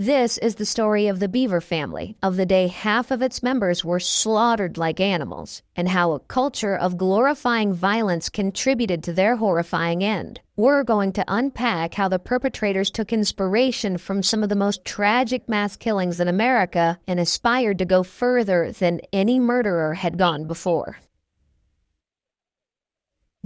This is the story of the Beaver family, of the day half of its members were slaughtered like animals, and how a culture of glorifying violence contributed to their horrifying end. We're going to unpack how the perpetrators took inspiration from some of the most tragic mass killings in America and aspired to go further than any murderer had gone before.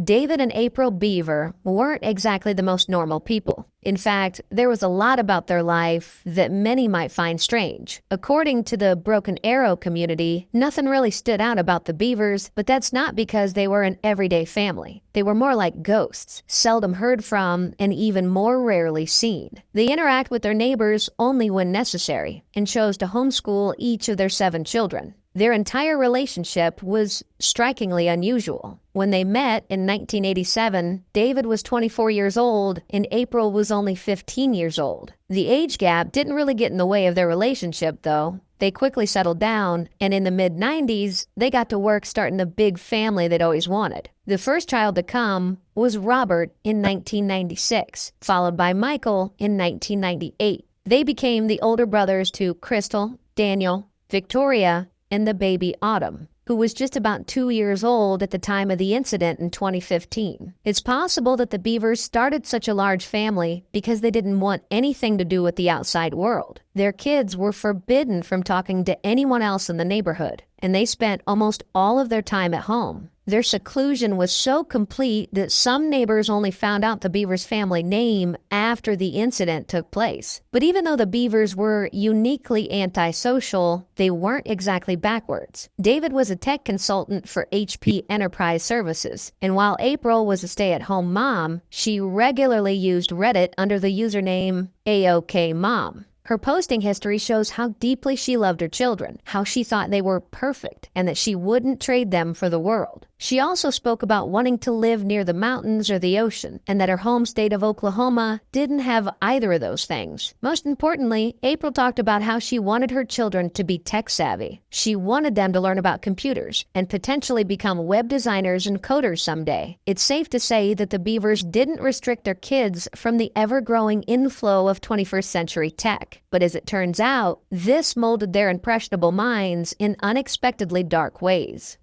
David and April Beaver weren't exactly the most normal people. In fact, there was a lot about their life that many might find strange. According to the Broken Arrow community, nothing really stood out about the Beavers, but that's not because they were an everyday family. They were more like ghosts, seldom heard from and even more rarely seen. They interact with their neighbors only when necessary and chose to homeschool each of their 7 children. Their entire relationship was strikingly unusual. When they met in 1987, David was 24 years old and April was only 15 years old. The age gap didn't really get in the way of their relationship, though. They quickly settled down, and in the mid-90s, they got to work starting the big family they'd always wanted. The first child to come was Robert in 1996, followed by Michael in 1998. They became the older brothers to Crystal, Daniel, Victoria, and the baby Autumn, who was just about 2 years old at the time of the incident in 2015. It's possible that the Beavers started such a large family because they didn't want anything to do with the outside world. Their kids were forbidden from talking to anyone else in the neighborhood, and they spent almost all of their time at home. Their seclusion was so complete that some neighbors only found out the Beavers' family name after the incident took place. But even though the Beavers were uniquely antisocial, they weren't exactly backwards. David was a tech consultant for HP Enterprise Services, and while April was a stay-at-home mom, she regularly used Reddit under the username AOKMom. Her posting history shows how deeply she loved her children, how she thought they were perfect, and that she wouldn't trade them for the world. She also spoke about wanting to live near the mountains or the ocean, and that her home state of Oklahoma didn't have either of those things. Most importantly, April talked about how she wanted her children to be tech-savvy. She wanted them to learn about computers and potentially become web designers and coders someday. It's safe to say that the Beavers didn't restrict their kids from the ever-growing inflow of 21st century tech. But as it turns out, this molded their impressionable minds in unexpectedly dark ways.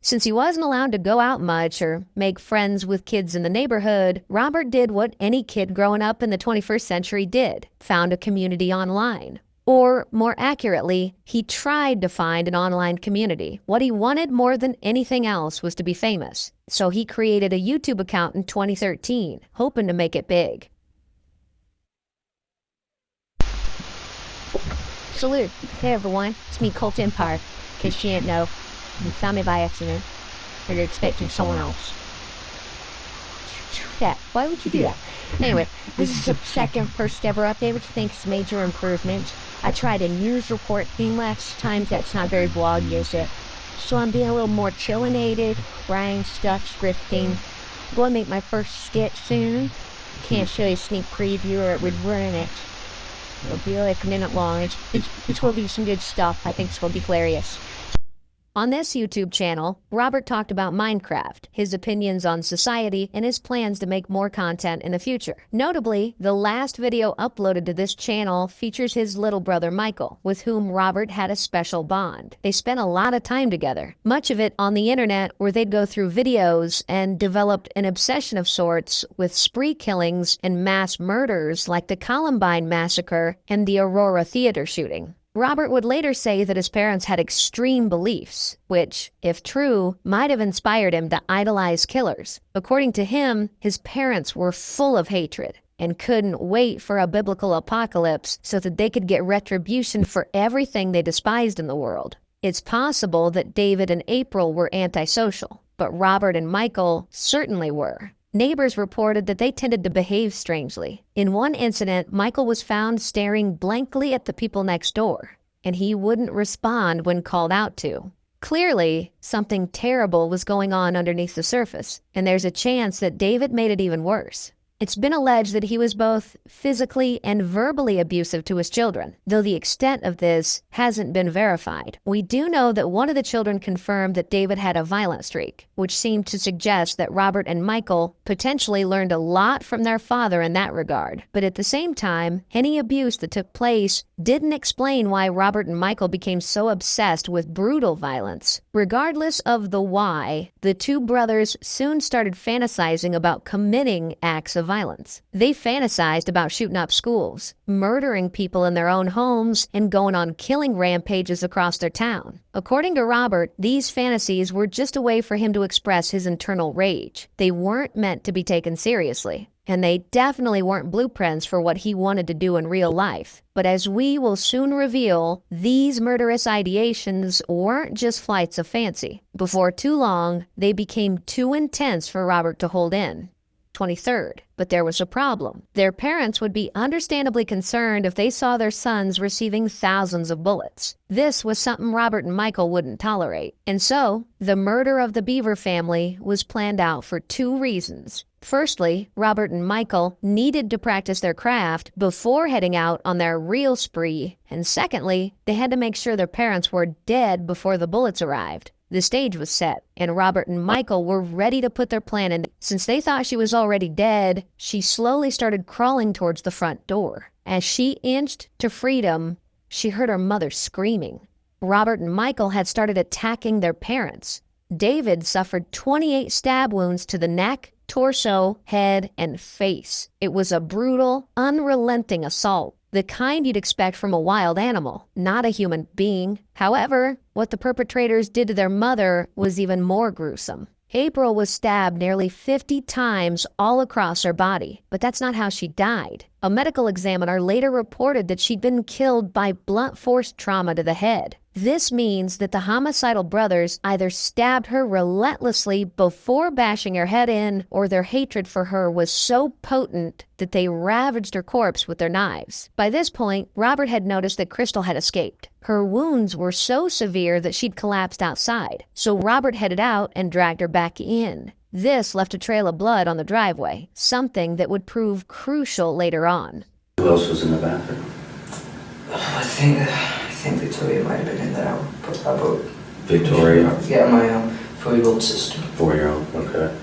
Since he wasn't allowed to go out much or make friends with kids in the neighborhood, Robert did what any kid growing up in the 21st century did, found a community online. Or, more accurately, he tried to find an online community. What he wanted more than anything else was to be famous. So he created a YouTube account in 2013, hoping to make it big. Salute. Hey everyone, it's me, Cult Empire. In case you didn't know, you found me by accident, or you're expecting someone else. Yeah, why would you do that? Anyway, this is the second first ever update, which I think is a major improvement. I tried a news report theme last time, that's not very vloggy, is it? So I'm being a little more chillinated, writing stuff, scripting. I'm going to make my first sketch soon. Can't show you a sneak preview or it would ruin it. It'll be like a minute long. It's going to be some good stuff. I think it's going to be hilarious. On this YouTube channel, Robert talked about Minecraft, his opinions on society, and his plans to make more content in the future. Notably, the last video uploaded to this channel features his little brother Michael, with whom Robert had a special bond. They spent a lot of time together, much of it on the internet where they'd go through videos and developed an obsession of sorts with spree killings and mass murders like the Columbine Massacre and the Aurora Theater shooting. Robert would later say that his parents had extreme beliefs, which, if true, might have inspired him to idolize killers. According to him, his parents were full of hatred and couldn't wait for a biblical apocalypse so that they could get retribution for everything they despised in the world. It's possible that David and April were antisocial, but Robert and Michael certainly were. Neighbors reported that they tended to behave strangely. In one incident, Michael was found staring blankly at the people next door, and he wouldn't respond when called out to. Clearly, something terrible was going on underneath the surface, and there's a chance that David made it even worse. It's been alleged that he was both physically and verbally abusive to his children, though the extent of this hasn't been verified. We do know that one of the children confirmed that David had a violent streak, which seemed to suggest that Robert and Michael potentially learned a lot from their father in that regard. But at the same time, any abuse that took place didn't explain why Robert and Michael became so obsessed with brutal violence. Regardless of the why, the two brothers soon started fantasizing about committing acts of violence. They fantasized about shooting up schools, murdering people in their own homes, and going on killing rampages across their town. According to Robert, these fantasies were just a way for him to express his internal rage. They weren't meant to be taken seriously, and they definitely weren't blueprints for what he wanted to do in real life. But as we will soon reveal, these murderous ideations weren't just flights of fancy. Before too long, they became too intense for Robert to hold in. 23rd. But there was a problem. Their parents would be understandably concerned if they saw their sons receiving thousands of bullets. This was something Robert and Michael wouldn't tolerate. And so, the murder of the Beaver family was planned out for two reasons. Firstly, Robert and Michael needed to practice their craft before heading out on their real spree. And secondly, they had to make sure their parents were dead before the bullets arrived. The stage was set, and Robert and Michael were ready to put their plan in. Since they thought she was already dead, she slowly started crawling towards the front door. As she inched to freedom, she heard her mother screaming. Robert and Michael had started attacking their parents. David suffered 28 stab wounds to the neck, torso, head, and face. It was a brutal, unrelenting assault. The kind you'd expect from a wild animal, not a human being. However, what the perpetrators did to their mother was even more gruesome. April was stabbed nearly 50 times all across her body, but that's not how she died. A medical examiner later reported that she'd been killed by blunt force trauma to the head. This means that the homicidal brothers either stabbed her relentlessly before bashing her head in, or their hatred for her was so potent that they ravaged her corpse with their knives. By this point, Robert had noticed that Crystal had escaped. Her wounds were so severe that she'd collapsed outside, so Robert headed out and dragged her back in. This left a trail of blood on the driveway, something that would prove crucial later on. Who else was in the bathroom? I think Victoria might have been in there. About Victoria? Yeah, my 4-year-old sister. 4-year-old, okay.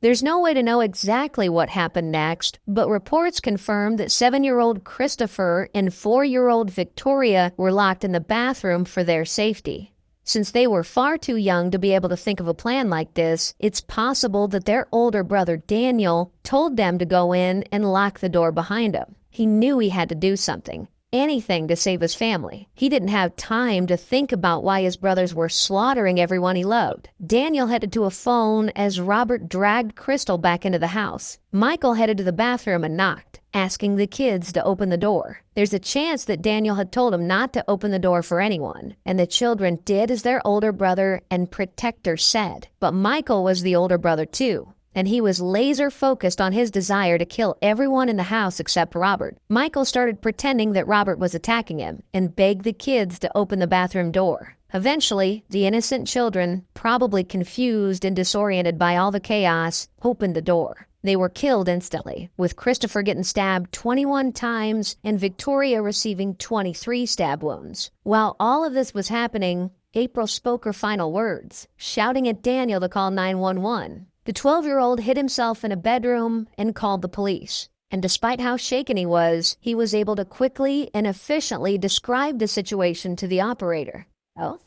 There's no way to know exactly what happened next, but reports confirm that 7-year-old Christopher and 4-year-old Victoria were locked in the bathroom for their safety. Since they were far too young to be able to think of a plan like this, it's possible that their older brother Daniel told them to go in and lock the door behind him. He knew he had to do something. Anything to save his family. He didn't have time to think about why his brothers were slaughtering everyone he loved. Daniel headed to a phone as Robert dragged Crystal back into the house. Michael headed to the bathroom and knocked, asking the kids to open the door. There's a chance that Daniel had told him not to open the door for anyone, and the children did as their older brother and protector said. But Michael was the older brother too, and he was laser focused on his desire to kill everyone in the house except Robert. Michael started pretending that Robert was attacking him and begged the kids to open the bathroom door. Eventually, the innocent children, probably confused and disoriented by all the chaos, opened the door. They were killed instantly, with Christopher getting stabbed 21 times and Victoria receiving 23 stab wounds. While all of this was happening, April spoke her final words, shouting at Daniel to call 911. The 12-year-old hid himself in a bedroom and called the police. And despite how shaken he was able to quickly and efficiently describe the situation to the operator. Oh?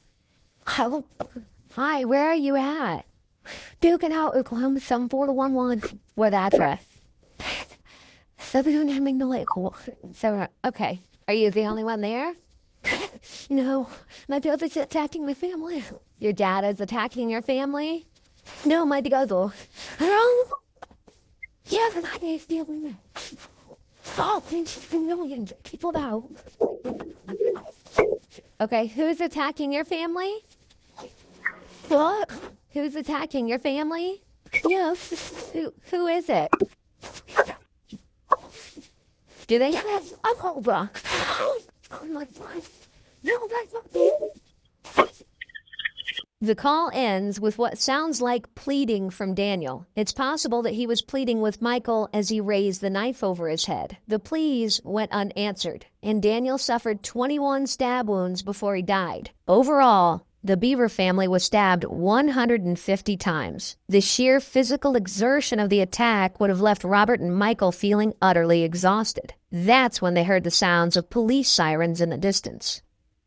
Hello? Hi, where are you at? Dugan out, Oklahoma 74211. What address? 7 okay. Are you the only one there? No, my brother's attacking my family. Your dad is attacking your family? No, my brother. Yeah, my dad's feeling it. Stop, millions of people now. Okay, who's attacking your family? What? Who's attacking your family? Yes. Who is it? Do they? Yes, I'm over. Oh my God. No, that's not me. The call ends with what sounds like pleading from Daniel. It's possible that he was pleading with Michael as he raised the knife over his head. The pleas went unanswered, and Daniel suffered 21 stab wounds before he died. Overall, the Beaver family was stabbed 150 times. The sheer physical exertion of the attack would have left Robert and Michael feeling utterly exhausted. That's when they heard the sounds of police sirens in the distance.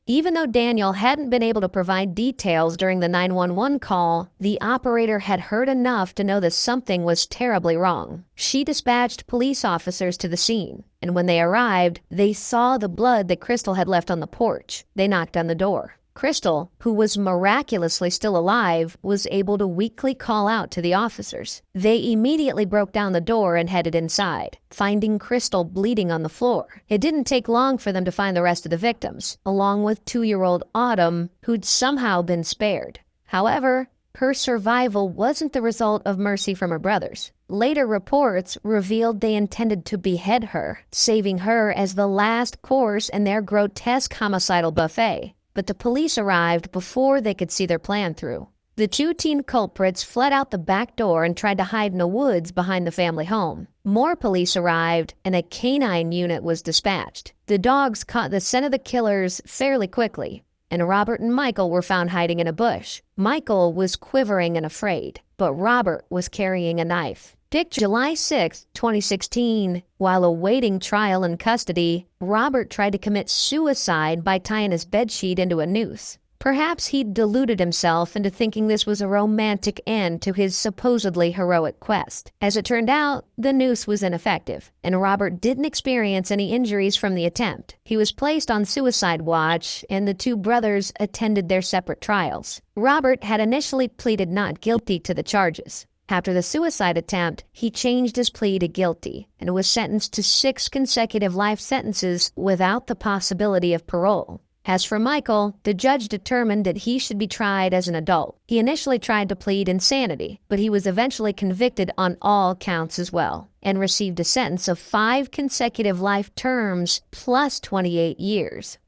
Even though Daniel hadn't been able to provide details during the 911 call, the operator had heard enough to know that something was terribly wrong. She dispatched police officers to the scene, and when they arrived, they saw the blood that Crystal had left on the porch. They knocked on the door. Crystal, who was miraculously still alive, was able to weakly call out to the officers. They immediately broke down the door and headed inside, finding Crystal bleeding on the floor. It didn't take long for them to find the rest of the victims, along with 2-year-old Autumn, who'd somehow been spared. However, her survival wasn't the result of mercy from her brothers. Later reports revealed they intended to behead her, saving her as the last course in their grotesque homicidal buffet. But the police arrived before they could see their plan through. The 2 teen culprits fled out the back door and tried to hide in the woods behind the family home. More police arrived, and a canine unit was dispatched. The dogs caught the scent of the killers fairly quickly, and Robert and Michael were found hiding in a bush. Michael was quivering and afraid, but Robert was carrying a knife. Picture July 6, 2016. While awaiting trial in custody, Robert tried to commit suicide by tying his bedsheet into a noose. Perhaps he'd deluded himself into thinking this was a romantic end to his supposedly heroic quest. As it turned out, the noose was ineffective, and Robert didn't experience any injuries from the attempt. He was placed on suicide watch, and the 2 brothers attended their separate trials. Robert had initially pleaded not guilty to the charges. After the suicide attempt, he changed his plea to guilty and was sentenced to 6 consecutive life sentences without the possibility of parole. As for Michael, the judge determined that he should be tried as an adult. He initially tried to plead insanity, but he was eventually convicted on all counts as well, and received a sentence of 5 consecutive life terms plus 28 years.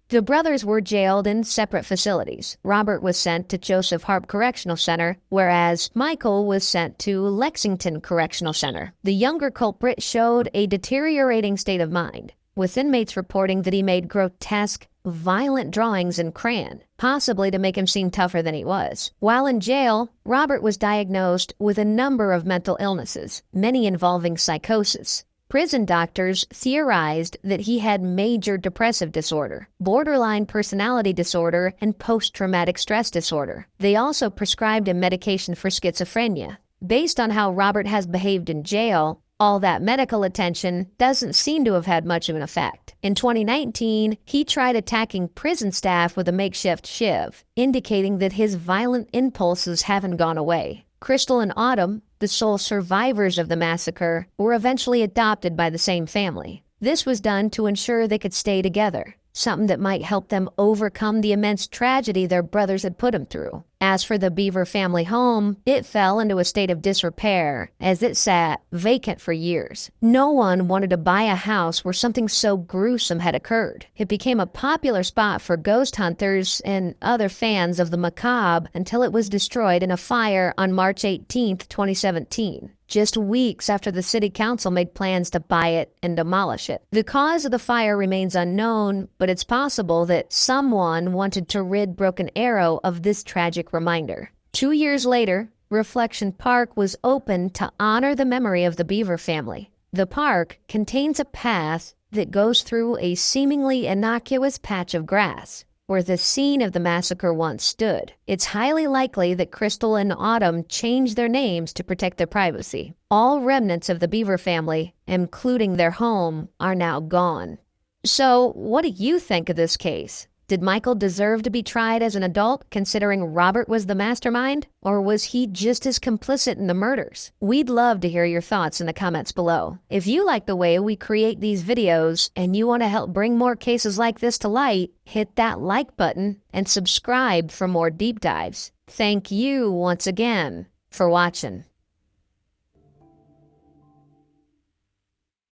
The brothers were jailed in separate facilities. Robert was sent to Joseph Harp Correctional Center, whereas Michael was sent to Lexington Correctional Center. The younger culprit showed a deteriorating state of mind, with inmates reporting that he made grotesque, violent drawings in crayon, possibly to make him seem tougher than he was. While in jail, Robert was diagnosed with a number of mental illnesses, many involving psychosis. Prison doctors theorized that he had major depressive disorder, borderline personality disorder, and post-traumatic stress disorder. They also prescribed him medication for schizophrenia. Based on how Robert has behaved in jail, all that medical attention doesn't seem to have had much of an effect. In 2019, he tried attacking prison staff with a makeshift shiv, indicating that his violent impulses haven't gone away. Crystal and Autumn, the sole survivors of the massacre, were eventually adopted by the same family. This was done to ensure they could stay together, something that might help them overcome the immense tragedy their brothers had put them through. As for the Beaver family home, it fell into a state of disrepair as it sat vacant for years. No one wanted to buy a house where something so gruesome had occurred. It became a popular spot for ghost hunters and other fans of the macabre until it was destroyed in a fire on March 18, 2017. Just weeks after the city council made plans to buy it and demolish it. The cause of the fire remains unknown, but it's possible that someone wanted to rid Broken Arrow of this tragic reminder. 2 years later, Reflection Park was opened to honor the memory of the Beaver family. The park contains a path that goes through a seemingly innocuous patch of grass where the scene of the massacre once stood. It's highly likely that Crystal and Autumn changed their names to protect their privacy. All remnants of the Beaver family, including their home, are now gone. So, what do you think of this case? Did Michael deserve to be tried as an adult, considering Robert was the mastermind? Or was he just as complicit in the murders? We'd love to hear your thoughts in the comments below. If you like the way we create these videos and you want to help bring more cases like this to light, hit that like button and subscribe for more deep dives. Thank you once again for watching.